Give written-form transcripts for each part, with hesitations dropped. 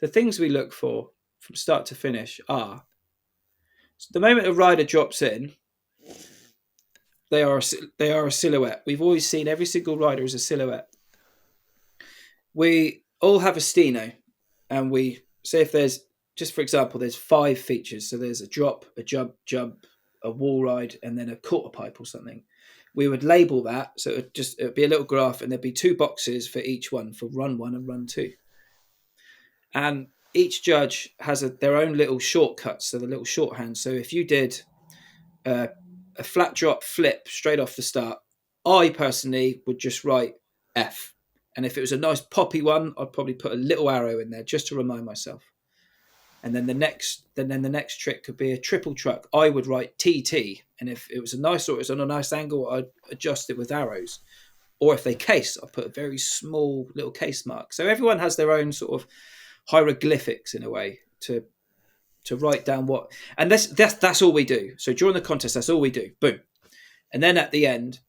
the things we look for from start to finish are, the moment a rider drops in, they are a silhouette. We've always seen every single rider as a silhouette. We all have a steno, and we say if there's, just for example, there's 5 features. So there's a drop, a jump, a wall ride, and then a quarter pipe or something. We would label that. So it'd be a little graph, and there'd be 2 boxes for each one, for run 1 and run 2. And each judge has their own little shortcuts, so the little shorthand. So if you did a flat drop flip straight off the start, I personally would just write F. And if it was a nice poppy one, I'd probably put a little arrow in there just to remind myself. And then the next trick could be a triple truck. I would write TT. And if it was a nice, or it was on a nice angle, I'd adjust it with arrows. Or if they case, I'd put a very small little case mark. So everyone has their own sort of hieroglyphics in a way to write down what, and that's all we do. So during the contest, that's all we do. Boom. And then at the end,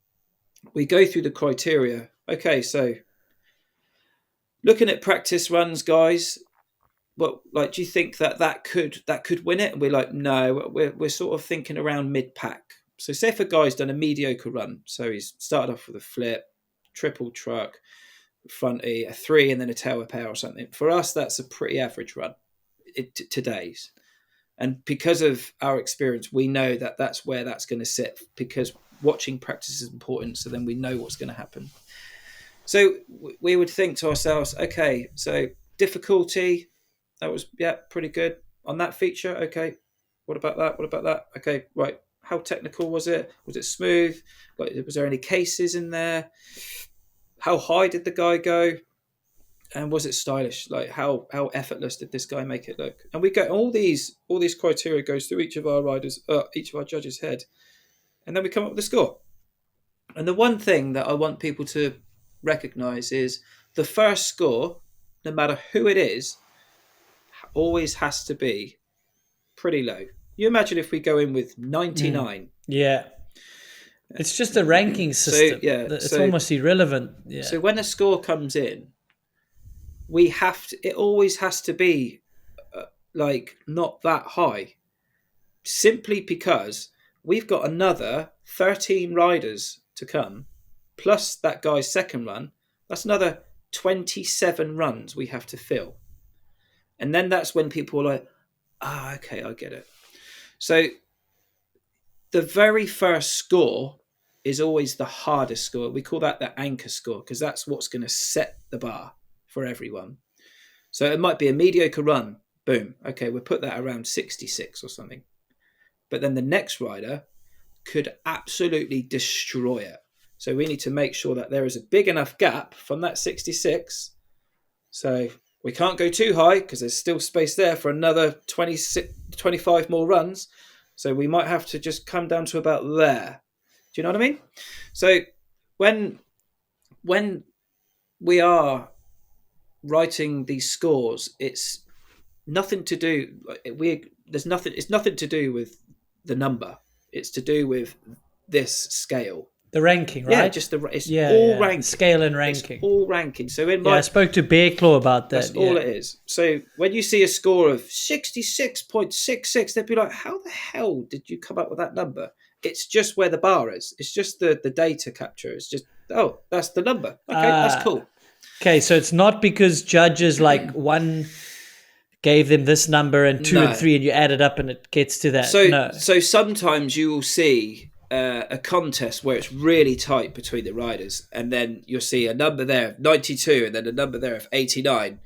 we go through the criteria. Okay, so looking at practice runs, guys, what, like, do you think that could win it? And we're like, no, we're sort of thinking around mid-pack. So say if a guy's done a mediocre run, so he's started off with a flip, triple truck, front E, a 3, and then a tail repair or something. For us, that's a pretty average run today's. And because of our experience, we know that that's where that's going to sit, because watching practice is important. So then we know what's going to happen. So we would think to ourselves, okay, so difficulty, that was, pretty good on that feature. Okay, what about that? Okay, right. How technical was it? Was it smooth? Like, was there any cases in there? How high did the guy go? And was it stylish? Like, how effortless did this guy make it look? And we get all these criteria goes through each of our riders, each of our judges' head, and then we come up with a score. And the one thing that I want people to recognize is the first score, no matter who it is, always has to be pretty low. You imagine if we go in with 99. Yeah. It's just a ranking system. So, it's almost irrelevant. Yeah. So when a score comes in, it always has to be like not that high, simply because we've got another 13 riders to come, plus that guy's second run. That's another 27 runs we have to fill. And then that's when people are like, okay, I get it. So the very first score is always the hardest score. We call that the anchor score, because that's what's going to set the bar for everyone. So it might be a mediocre run. Boom. Okay, we'll put that around 66 or something. But then the next rider could absolutely destroy it. So we need to make sure that there is a big enough gap from that 66. So we can't go too high because there's still space there for another 25 more runs. So we might have to just come down to about there. Do you know what I mean? So when we are writing these scores, it's nothing to do. It's nothing to do with the number. It's to do with this scale. The ranking, right? Yeah, just all ranking. Scale and ranking. It's all ranking. So I spoke to Bear Claw about that. That's all it is. So when you see a score of 66.66, they'd be like, how the hell did you come up with that number? It's just where the bar is. It's just the data capture. It's just, that's the number. Okay, that's cool. Okay, so it's not because judges like one gave them this number and 2 and 3 and you add it up and it gets to that. So sometimes you will see a contest where it's really tight between the riders, and then you'll see a number there of 92 and then a number there of 89,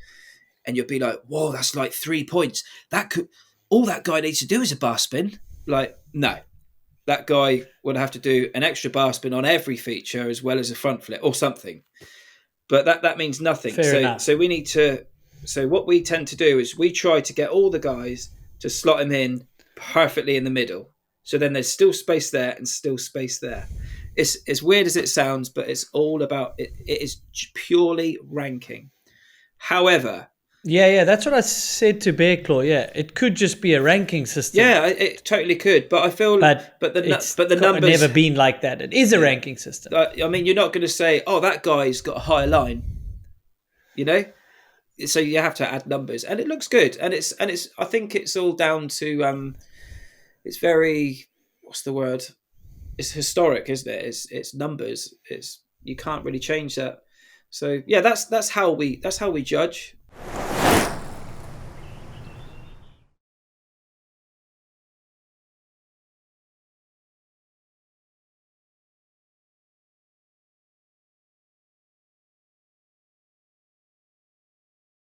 and you'll be like, whoa, that's like 3 points. All that guy needs to do is a bar spin. Like, no, that guy would have to do an extra bar spin on every feature as well as a front flip or something. But that means nothing. Fair enough. So we need to. So what we tend to do is we try to get all the guys to slot him in perfectly in the middle. So then there's still space there and still space there. It's as weird as it sounds, but it's all about it. It is purely ranking. However, that's what I said to Bear Claw. Yeah, it could just be a ranking system. Yeah, it totally could. But I feel, but the numbers never been like that. It is a ranking system. I mean, you're not going to say, "Oh, that guy's got a higher line," you know. so you have to add numbers, and it looks good, and it's I think it's all down to it's very, what's the word? It's historic, isn't it? It's numbers. It's, you can't really change that. So yeah, that's how we judge.